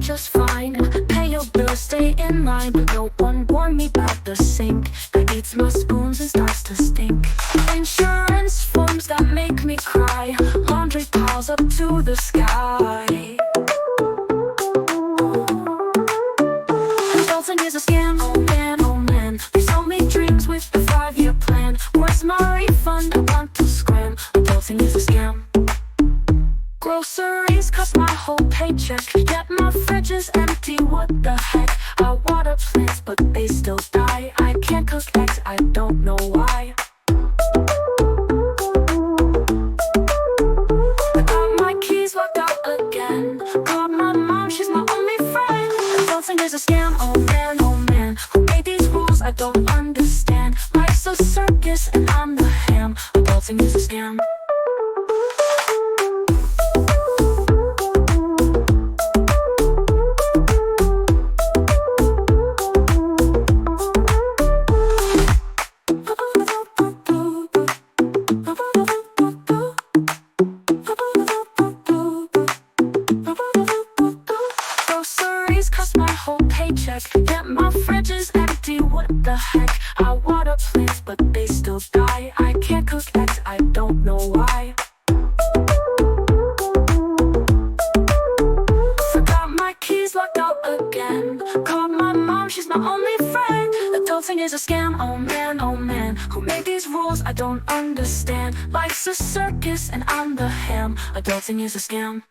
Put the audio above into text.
just fine. Pay your bills, stay in line, but no one warned me about the sink that eats my spoons and starts to stink. Insurance forms that make me cry, laundry piles up to the sky. Adulting is a scam, oh man, oh man. They sold me dreams with a 5-year plan. Where's my refund? I want to scram. Adulting is a scam. Groceries cost my whole paycheck, yet my fridge is empty, what the heck? I water plants, but they still die. I can't cook eggs, I don't know why. I got my keys locked out again. Called my mom, she's my only friend. Adulting is a scam, oh man, oh man. Who made these rules? I don't understand. Life's a circus and I'm the ham. Adulting is a scam. Cost my whole paycheck, yet my fridge is empty, what the heck? I water plants, but they still die. I can't cook eggs, I don't know why. Forgot my keys locked out again. Called my mom, she's my only friend. Adulting is a scam, oh man, oh man. Who made these rules? I don't understand. Life's a circus and I'm the ham. Adulting is a scam.